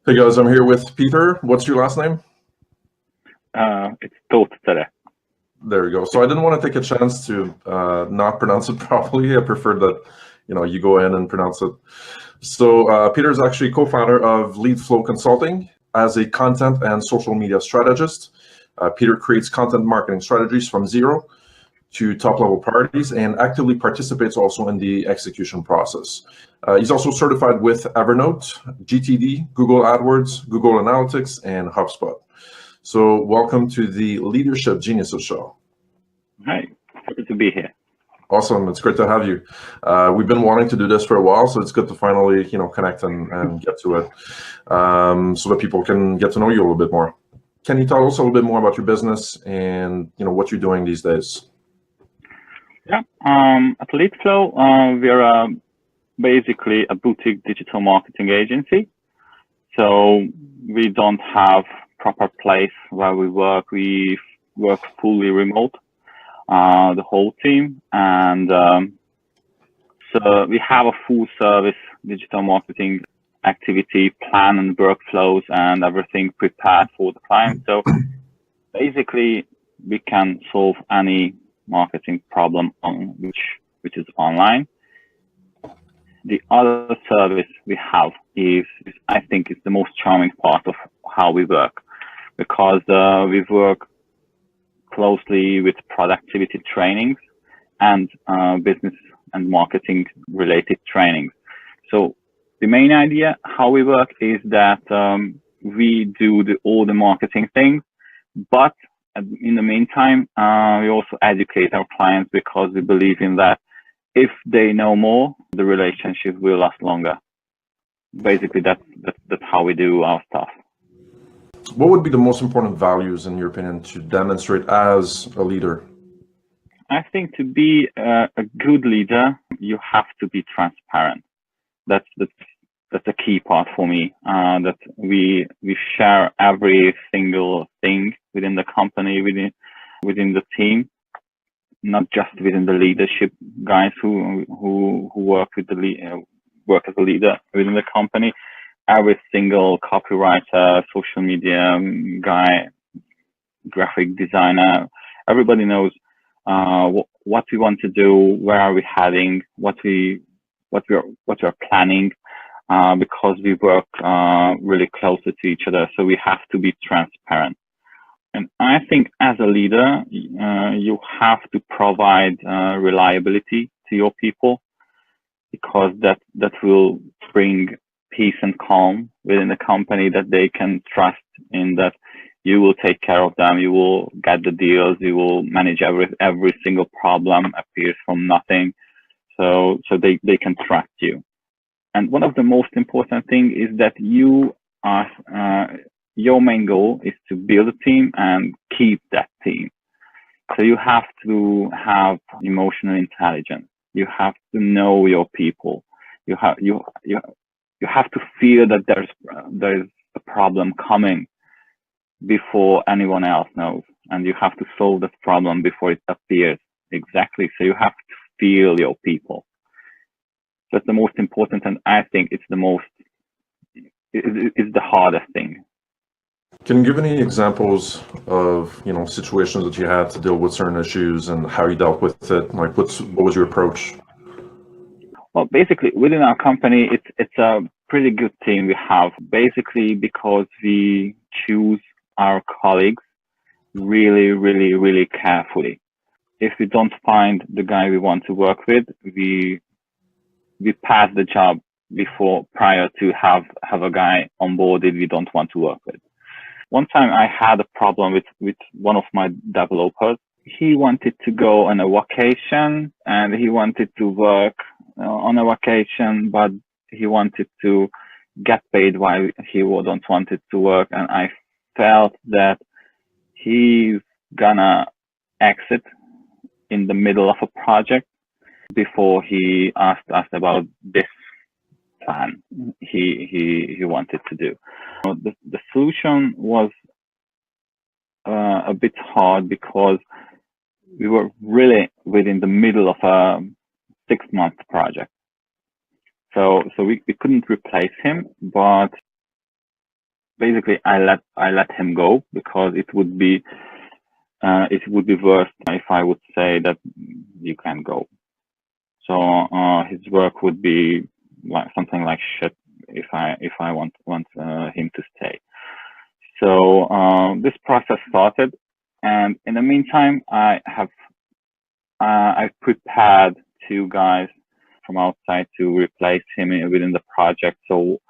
Hey guys, I'm here with Peter. What's your last name? It's TOTH-CZERE. There we go. So I didn't want to take a chance to not pronounce it properly. I prefer that you go in and pronounce it. So Peter is actually co-founder of LeadFlow Consulting. As a content and social media strategist, Peter creates content marketing strategies from zero to top-level parties and actively participates also in the execution process. He's also certified with Evernote, GTD, Google AdWords, Google Analytics, and HubSpot. So welcome to the Leadership Geniuses Show. Hi, happy to be here. Awesome, it's great to have you. We've been wanting to do this for a while, so it's good to finally connect and get to it so that people can get to know you a little bit more. Can you tell us a little bit more about your business and what you're doing these days? Yeah, at LeadFlow, we're basically a boutique digital marketing agency. So we don't have proper place where we work. We work fully remote, the whole team. And so we have a full service digital marketing activity plan and workflows and everything prepared for the client. So basically we can solve any marketing problem which is online. The other service we have is I think is the most charming part of how we work, because we work closely with productivity trainings and business and marketing related trainings. So the main idea how we work is that we do all the marketing things, but in the meantime, we also educate our clients, because we believe in that if they know more, the relationship will last longer. Basically, that's how we do our stuff. What would be the most important values, in your opinion, to demonstrate as a leader? I think to be a good leader, you have to be transparent. That's a key part for me. That we share every single thing within the company, within the team, not just within the leadership guys who work with work as a leader within the company. Every single copywriter, social media guy, graphic designer, everybody knows what we want to do, where are we heading, what we're planning, because we work really closely to each other. So we have to be transparent. And I think as a leader, you have to provide reliability to your people, because that will bring peace and calm within the company, that they can trust in that you will take care of them, you will get the deals, you will manage every single problem appears from nothing. So they can trust you. And one of the most important thing is that you are your main goal is to build a team and keep that team. So you have to have emotional intelligence. You have to know your people. You have to feel that there's a problem coming before anyone else knows, and you have to solve that problem before it appears. Exactly. So you have to feel your people. That's the most important, and I think it's the hardest thing. Can you give any examples of situations that you had to deal with certain issues and how you dealt with it? Like what was your approach? Well, basically within our company, it's a pretty good team we have, basically because we choose our colleagues really, really, really carefully. If we don't find the guy we want to work with, we pass the job prior to have a guy onboarded we don't want to work with. One time I had a problem with one of my developers. He wanted to go on a vacation and he wanted to work on a vacation, but he wanted to get paid while he don't want it to work. And I felt that he's gonna exit in the middle of a project before he asked us about this plan he wanted to do. The solution was a bit hard, because we were really within the middle of a 6-month project. So we couldn't replace him, but basically I let him go because it would be worse if I would say that you can go. So his work would be like something like shit if I want him to stay. So this process started, and in the meantime, I've prepared 2 guys from outside to replace him within the project. So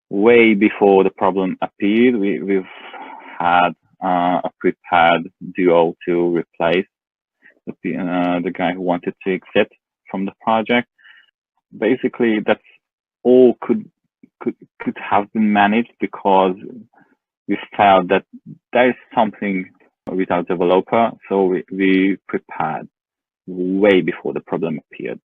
way before the problem appeared, we've had a prepared duo to replace the guy who wanted to exit from the project. Basically, that's all could have been managed because we felt that there is something with our developer, so we prepared way before the problem appeared.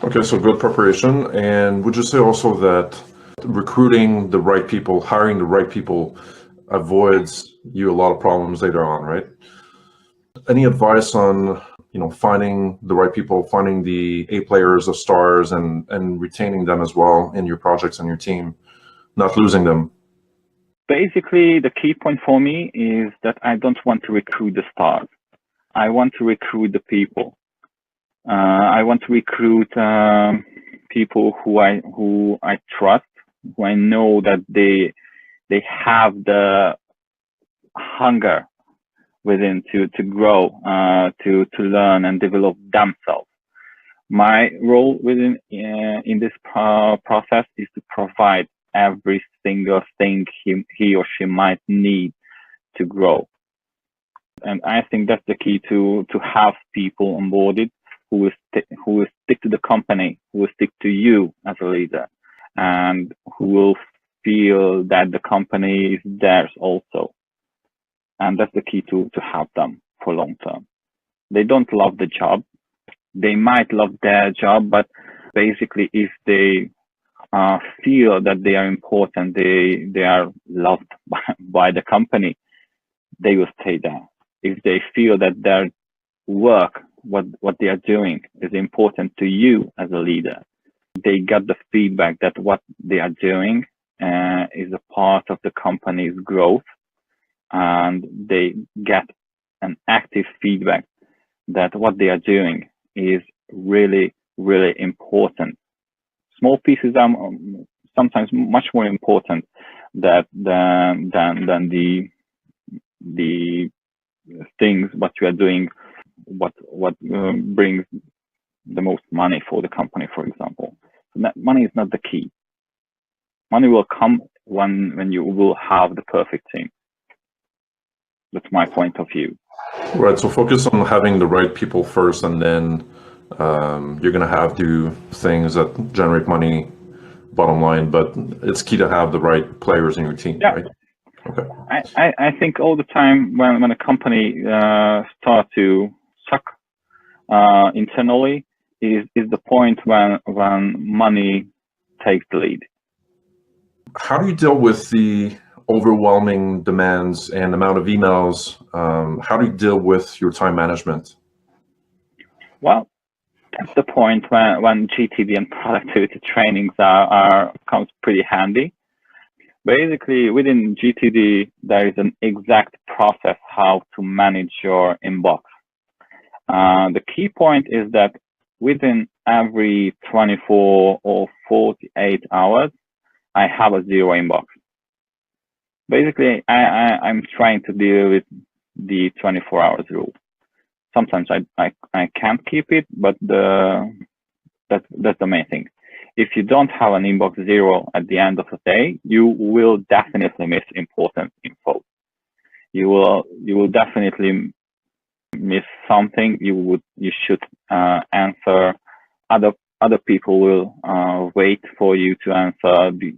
Okay, so good preparation. And would you say also that recruiting the right people, hiring the right people avoids you a lot of problems later on, right? Any advice on, finding the right people, finding the A players, the stars, and retaining them as well in your projects and your team, not losing them? Basically, the key point for me is that I don't want to recruit the stars. I want to recruit the people. I want to recruit people who I trust, who I know that they have the hunger within to grow, to learn and develop themselves. My role within in this process is to provide every single thing he or she might need to grow. And I think that's the key to have people onboarded who will stick to the company, who will stick to you as a leader, and who will feel that the company is theirs also. And that's the key to have them for long term. They don't love the job. They might love their job, but basically if they feel that they are important, they are loved by the company, they will stay there. If they feel that their work, what they are doing is important to you as a leader, they get the feedback that what they are doing is a part of the company's growth, and they get an active feedback that what they are doing is really, really important. Small pieces are sometimes much more important than the things what you are doing, what brings the most money for the company, for example. So that money is not the key. Money will come when you will have the perfect team. That's my point of view. Right. So focus on having the right people first, and then you're going to have to do things that generate money, bottom line. But it's key to have the right players in your team, Yeah. right? Okay. I think all the time when a company starts to suck internally is the point when money takes the lead. How do you deal with the overwhelming demands and amount of emails? How do you deal with your time management? Well, that's the point when GTD and productivity trainings comes pretty handy. Basically, within GTD, there is an exact process how to manage your inbox. The key point is that within every 24 or 48 hours, I have a 0 inbox. Basically, I'm trying to deal with the 24 hours rule. Sometimes I can't keep it, but that's the main thing. If you don't have an inbox 0 at the end of the day, you will definitely miss important info. You will definitely miss something. You should answer. Other people will wait for you to answer. The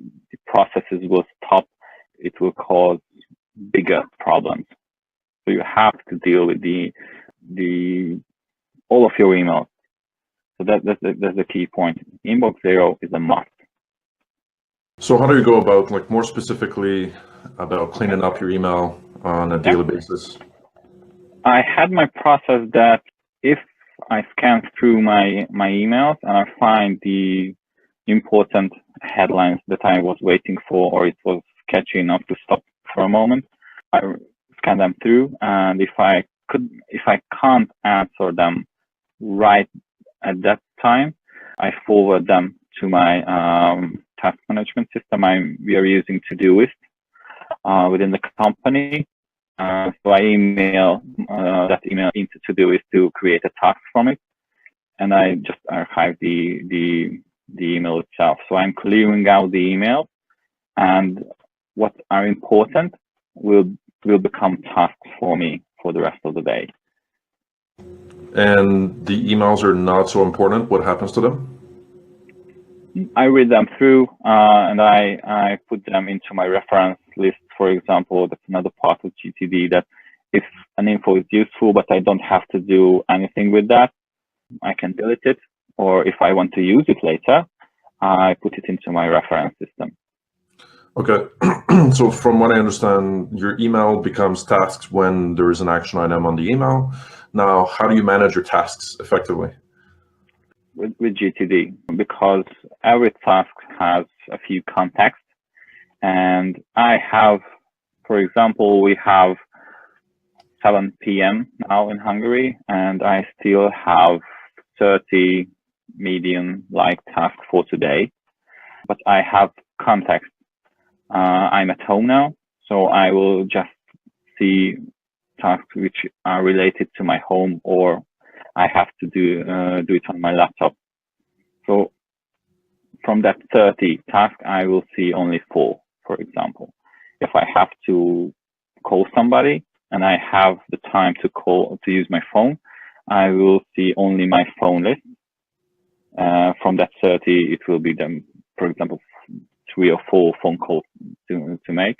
processes will stop. It will cause bigger problems. So you have to deal with all of your emails. So that's the key point. Inbox 0 is a must. So how do you go about, like, more specifically about cleaning up your email on a daily basis? I had my process that if I scan through my emails and I find the important headlines that I was waiting for, or it was sketchy enough to stop for a moment. I scan them through, and if I can't answer them right at that time, I forward them to my task management system. We are using Todoist within the company. So I email that email into Todoist to create a task from it, and I just archive the email itself. So I'm clearing out the email, and what are important will become tasks for me for the rest of the day. And the emails are not so important. What happens to them? I read them through, and I put them into my reference list, for example. That's another part of GTD, that if an info is useful, but I don't have to do anything with that, I can delete it. Or if I want to use it later, I put it into my reference system. Okay. So from what I understand, your email becomes tasks when there is an action item on the email. Now, how do you manage your tasks effectively? With GTD, because every task has a few contexts, and I have, for example, we have 7 p.m. now in Hungary, and I still have 30 medium-like tasks for today, but I have context. I'm at home now, so I will just see tasks which are related to my home, or I have to do it on my laptop. So from that 30 tasks, I will see only 4, for example. If I have to call somebody and I have the time to use my phone, I will see only my phone list. From that 30, it will be them, for example, 3 or 4 phone calls to make.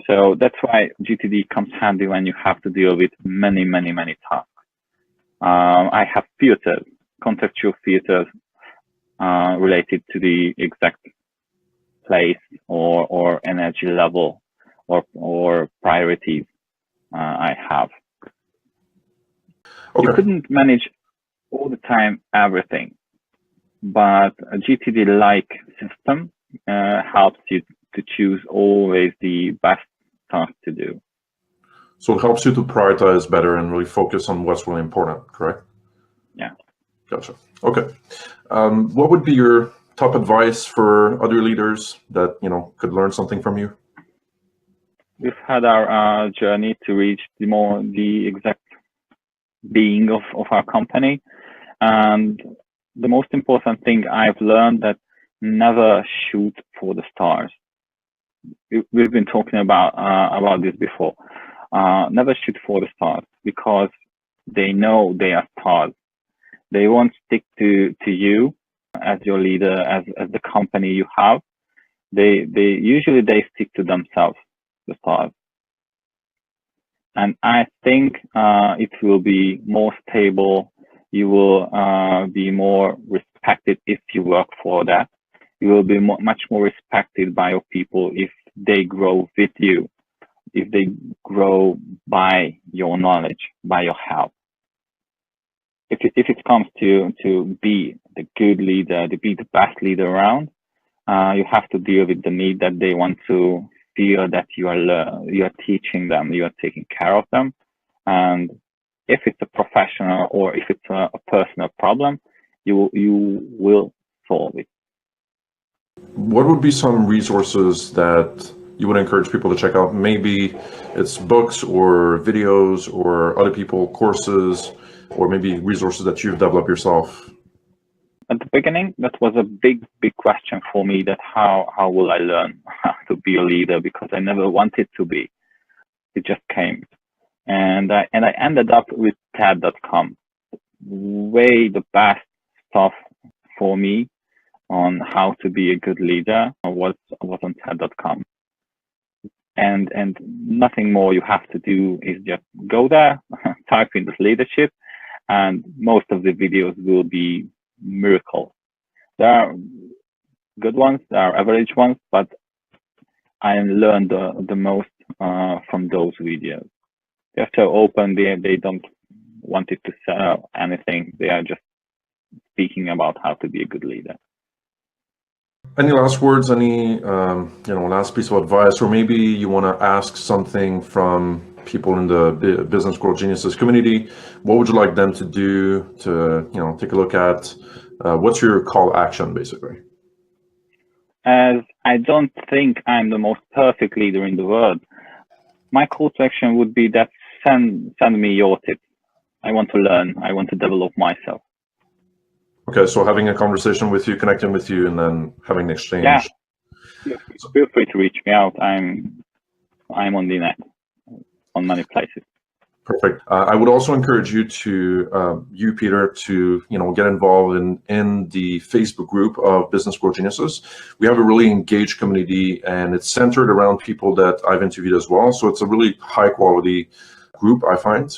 So that's why GTD comes handy when you have to deal with many tasks. I have filters, contextual filters related to the exact place or energy level or priorities I have. Okay. You couldn't manage all the time everything, but a GTD-like system helps you to choose always the best task to do. So it helps you to prioritize better and really focus on what's really important, correct? Yeah. Gotcha. Okay. What would be your top advice for other leaders that could learn something from you? We've had our journey to reach the exact being of our company, and the most important thing I've learned that never shoot for the stars. We've been talking about this before. Never shoot for the stars, because they know they are stars. They won't stick to you as your leader, as the company you have. They usually stick to themselves, the stars. And I think it will be more stable. You will be more respected if you work for that. You will be much more respected by your people if they grow with you, if they grow by your knowledge, by your help. If it comes to be the good leader, to be the best leader around, you have to deal with the need that they want to feel that you are teaching them, you are taking care of them. And if it's a professional or if it's a personal problem, you will solve it. What would be some resources that you would encourage people to check out? Maybe it's books or videos or other people, courses, or maybe resources that you've developed yourself. At the beginning, that was a big question for me, that how will I learn how to be a leader, because I never wanted to be. It just came. And I ended up with TED.com. Way the best stuff for me on how to be a good leader was on TED.com. And nothing more you have to do is just go there, type in this leadership, and most of the videos will be miracles. There are good ones, there are average ones, but I learned the most from those videos. They're so open, they don't want it to sell anything. They are just speaking about how to be a good leader. Any last words? Any last piece of advice, or maybe you want to ask something from people in the Business Growth Geniuses community? What would you like them to do to take a look at? What's your call to action, basically? As I don't think I'm the most perfect leader in the world, my call to action would be that send me your tips. I want to learn. I want to develop myself. Okay, so having a conversation with you, connecting with you, and then having an exchange. Yeah, feel free to reach me out. I'm on the net, on many places. Perfect. I would also encourage you to, Peter, to get involved in the Facebook group of Business Growth Geniuses. We have a really engaged community, and it's centered around people that I've interviewed as well. So it's a really high quality group, I find.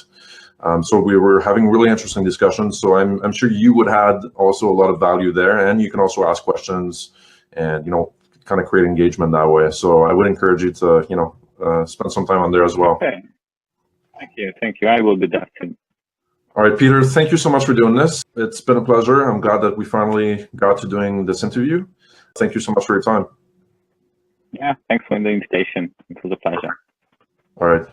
So we were having really interesting discussions. So I'm sure you would have also a lot of value there, and you can also ask questions and kind of create engagement that way. So I would encourage you to spend some time on there as well. Okay. Thank you. I will do that too. All right, Peter, thank you so much for doing this. It's been a pleasure. I'm glad that we finally got to doing this interview. Thank you so much for your time. Yeah, thanks for the invitation. It was a pleasure. All right.